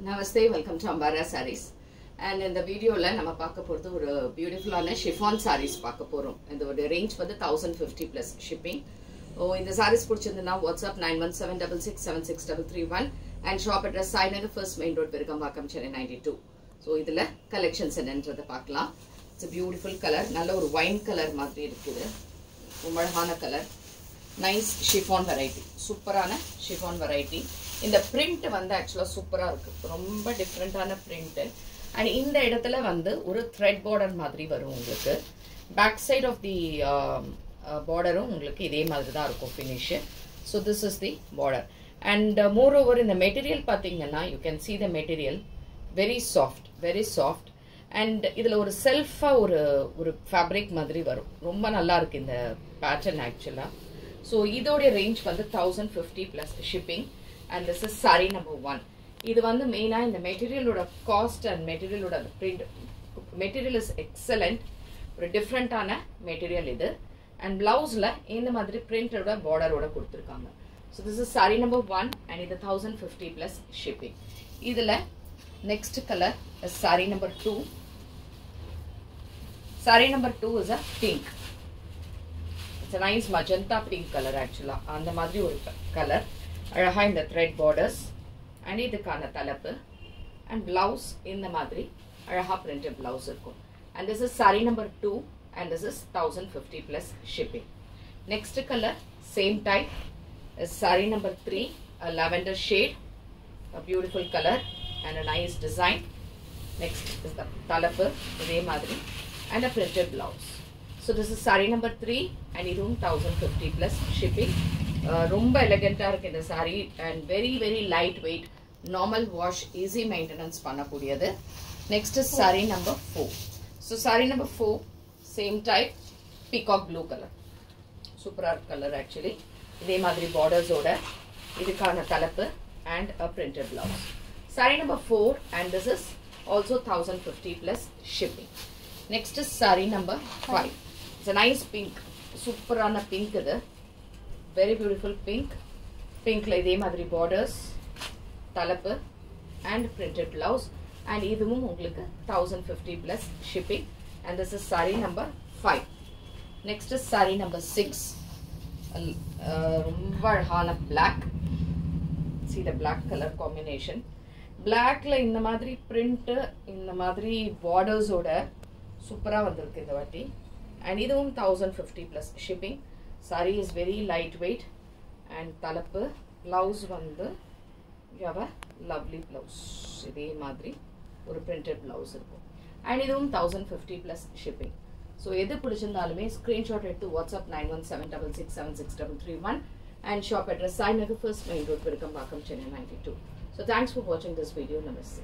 Namaste, welcome to Ambara Sarees. And in the video la nama paaka poradhu oru beautiful ana chiffon sarees paaka porom. And the range for the 1050 plus shipping. Oh, in the sarees pudichirundha WhatsApp 9176676331 and shop address Sainagar First Main Road Virugambakam Chennai 92. So idhula collections enன்றத பார்க்கலாம். It's a beautiful color. நல்ல ஒரு wine color மாதிரி இருக்குது. ரொம்ப அழகான color. Nice chiffon variety. சூப்பரான chiffon variety. இந்த print வந்து actually சூப்பரா இருக்கு. ரொம்ப டிஃபரண்டான print. And இந்த இடத்துல வந்து ஒரு thread border மாதிரி வரும் உங்களுக்கு. Back side of the border உங்களுக்கு இதே மாதிரி தான் இருக்கும் finish. So this is the border. And moreover in the material பாத்தீங்கன்னா you can see the material very soft, very soft. And இதுல ஒரு செல்ஃபா ஒரு fabric மாதிரி வரும். ரொம்ப நல்லா இருக்கு இந்த pattern actually. So இதோட range வந்து 1050 plus shipping. And this is saree number 1. இது வந்து மெயினா இந்த மெட்டீரியலோட காஸ்ட் அண்ட் மெட்டீரியலோட print மெட்டீரியல் இஸ் எக்ஸலென்ட். ஒரு டிஃபரண்டான மெட்டீரியல் இது. அண்ட் பிளவுஸ்ல இந்த மாதிரி பிரிண்டோட பார்டரோட கொடுத்திருக்காங்க. So this is saree number 1 and இது 1050 plus shipping. இதுல next color is saree number 2. Saree number 2 is a pink. It's a nice magenta pink color actually. அந்த மாதிரி ஒரு color. அழகா இந்த thread borders and இதுக்கான தலைப்பு and blouse இந்த மாதிரி அழகா printed blouse இருக்கும். And this is saree number 2 and this is 1050 plus shipping. Next color same type is saree number 3, a lavender shade, a beautiful color and a nice design. Next is the தலைப்பு இதே மாதிரி and a printed blouse. So this is saree number 3 and இதுவும் 1050 plus shipping. ரொம்ப எலிகண்டா இருக்கு இந்த saree and very very light weight, normal wash, easy maintenance பண்ணக்கூடியது. Next is saree number 4. So saree number 4 same type, peacock blue color, super color actually. இதே மாதிரி borders ஓட இதுக்கான தலைப்பு and a printed blouse. Saree number 4 and this is also 1050 plus shipping. Next is saree number 5. It's a nice pink, super ஆன pink இது. Very beautiful pink. Pinkல இதே மாதிரி borders, தலைப்பு and printed blouse. And இதுவும் உங்களுக்கு 1050 plus shipping. And this is saree number 5. Next is saree number 6. ரொம்ப அழகான black. See the black color combination. Blackல இந்த மாதிரி print, இந்த மாதிரி borders ஓட சூப்பரா வந்திருக்கு இந்த வாட்டி. And இதுவும் 1050 plus shipping. Saree is very lightweight and தலைப்பு blouse வந்து you have a lovely blouse. இதே மாதிரி ஒரு printed blouse இருக்கும். And இதுவும் 1050 plus shipping. So எது பிடிச்சிருந்தாலுமே screenshot எடுத்து WhatsApp 9176676331 and shop address Sainagar First Main Road Virugambakam Chennai 92. So thanks for watching this video. Namaste.